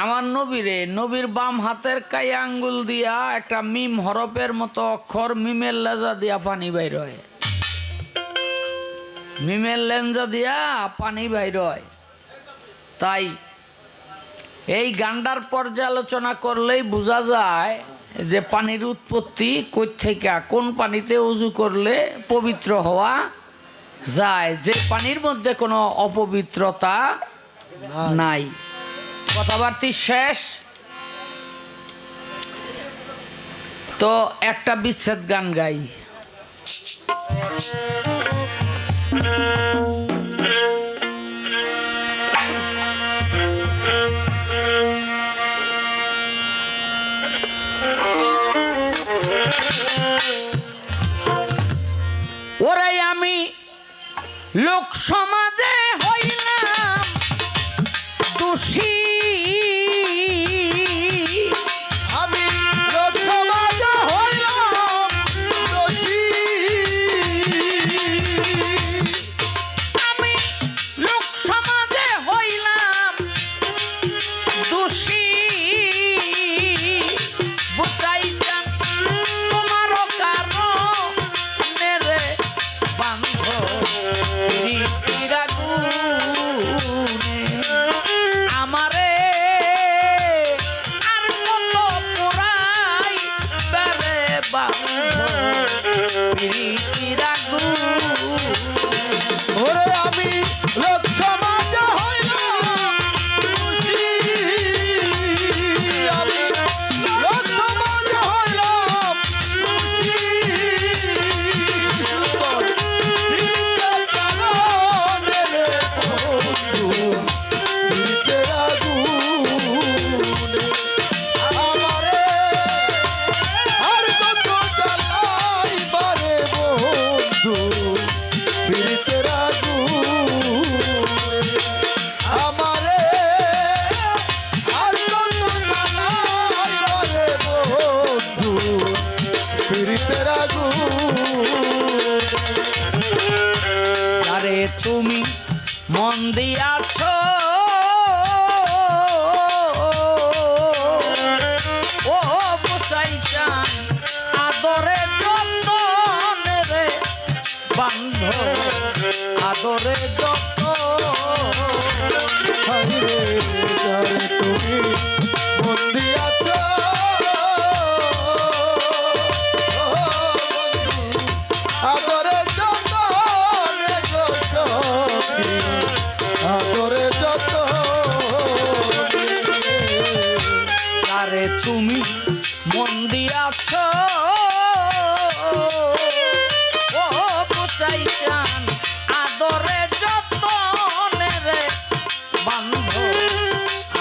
আমার নবীরে নবীর বাম হাতের কাই আঙ্গুল দিয়া একটা মিম হরফের মতো অক্ষর মিমের লেজা দিয়া পানি বাইর হয়, মিমের লেঞ্জা দিয়া পানি বাইর হয়। তাই এই গান্ডার পর্যালোচনা করলেই বোঝা যায় যে পানির উৎপত্তি কই থেকে, কোন পানিতে উজু করলে পবিত্র হওয়া যায়, যে পানির মধ্যে কোনো অপবিত্রতা নাই। কথাবার্তি শেষ। তো একটা বিচ্ছেদ গান গাই। ওরে আমি লোক সমাজে হইলাম দোষী, আমি লোক সমাজে হইলাম দোষী, আমি লোক সমাজে হইলাম দোষী, বুঝাইতাম তোমারও কারণে রে বান্ধ রীতির আগুনে আমারে আর কত পোড়াই বেড়ে বান্ধ রীতির আগুনে। ওরে আমি লোক সমাজে হইলাম দোষী, আমি লোক সমাজে হইলাম দোষী, শীতের কারণে রে বন্ধু শীতের আগুনে আমারে আর কত জ্বালাইবারে বন্ধু শীতের আগুনে আমারে আর কত জ্বালাইবারে বন্ধু শীতের আগুনে। আরে তুমি মন দিয়াছ ও বুঝাইতাম আদরে যতনে রে বান্ধ আদরে যত। হায়রে যারে তুমি মন দিয়াছ আদরে যত রে গো সখী, আদরে যত আরে তুমি মন দিয়াছ ও বুঝাইতাম আদরে যতনে রে বান্ধ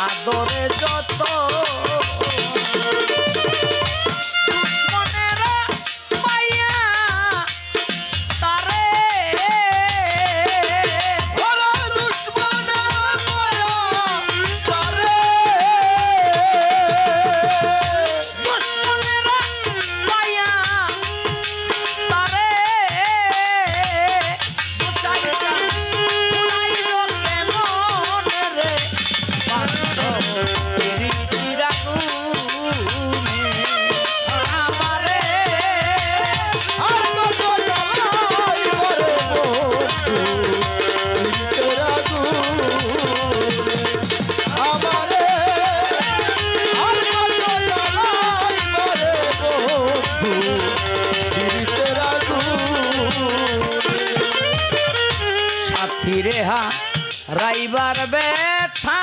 আদরে যত। দুশ্মনেরা পাইয়া তারে ওরে দুশ্মনের মায়া তারে, দুশ্মনেরা পাইয়া তারে বুঝাইতাম উড়াইল কেমন রে বান্ধ রীতির আগুনে আমারে আর কত জ্বালাইবারে বন্ধু শীতের আগুনে আমারে আর কত জ্বালাইবারে বন্ধু শীতের আগুনে। সাথী রেহা রাইবার ব্যথা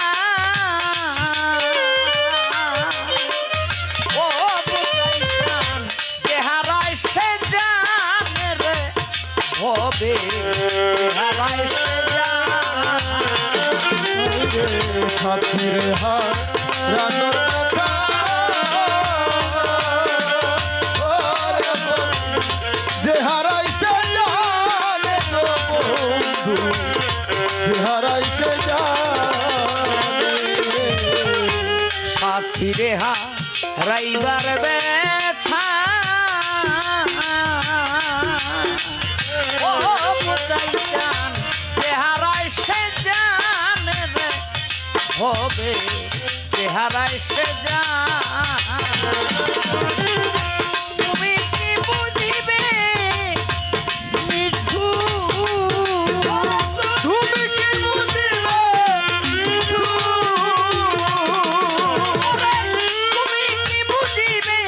ও বুঝাইতাম যে হারায় সে জানে রে হবে হারায় সে জানে। সাথীর হারানোর কথা ওরে বন্ধু, যে হারাইছে জানে গো বন্ধু, যে হারাইছে জানে। সাথী রেহা রাইবার ব্যথা ও বুঝাইতাম যে হারায় সে জানে রে হবে চেহারায় সে যা তুমি কি বুঝিবে তুমি কি বুঝিবে তুমি কি বুঝিবে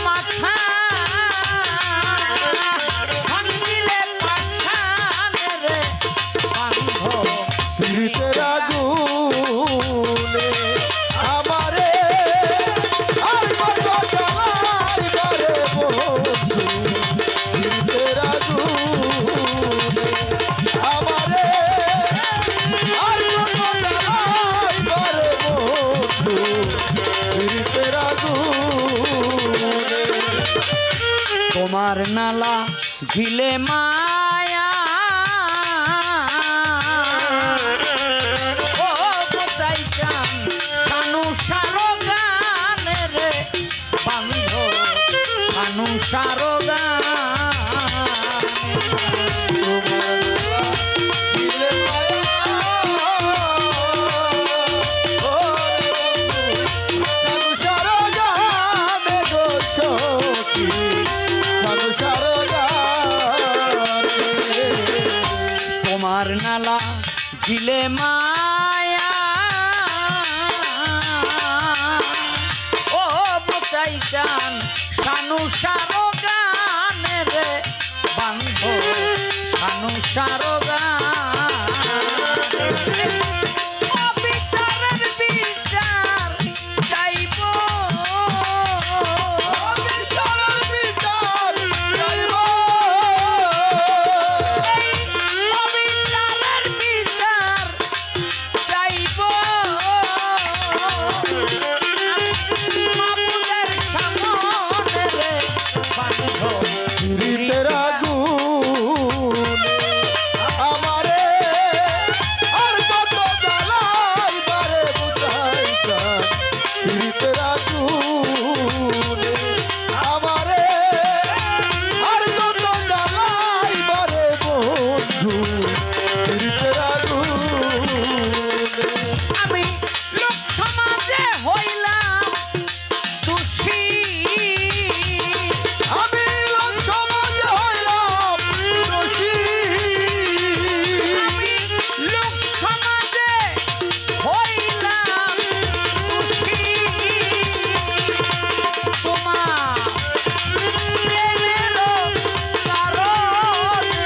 মাথা ভাঙিলে পাশানে রে বান্ধব পীড়িতের আগুনে আমারে আর কত জ্বালাইবারে বন্ধু পীড়িতের আগুনে আমারে আর কত জ্বালাইবারে বন্ধু পীড়িতের আগুনে তোমার নালা ঝিলে মায়া ও গোসাই চান সানু সারো গানে রে বান্ধ সানু সারো দিলে মায়া ওরে বন্ধু সারো গানে গো সখী সারো গানে তোমার নালা ঝিলে মায়া ও গোসাই চান সানু সারো গানে রে বান্ধ সানু সারো বিচারের বিচার চাইব বিচার বিচার চাইব অবিচারের বিচার চাইব মামুদের সামনে রে বান্ধ পীড়িতের আগুনে আমারে আর কত জ্বালাইবারে বুঝাইতা পীড়িতের আগুনে আমারে আর কত জ্বালাইবারে বন্ধু পীড়িতের আগুনে আমি লোক সমাজে হইলাম দোষী আমি লোক সমাজে হইলাম দোষী আমি লোক সমাজে হইলাম দোষী তোমার প্রেমেরও কারণে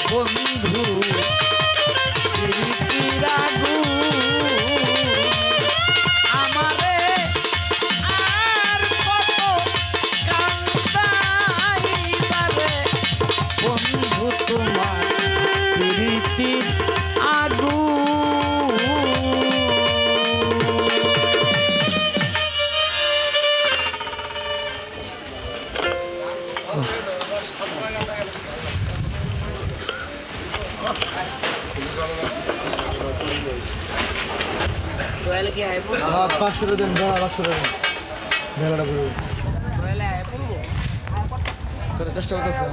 বন্ধু প্রীতির আগুন আমারে আর কত কান্দাইবারে বন্ধু তোমার প্রীতির আগুন দয়ালে কি আয় পড়বো? 500 দেন 500 দেন মেলাটা পুরো দয়ালে আয় পড়বো? চেষ্টা করতেছে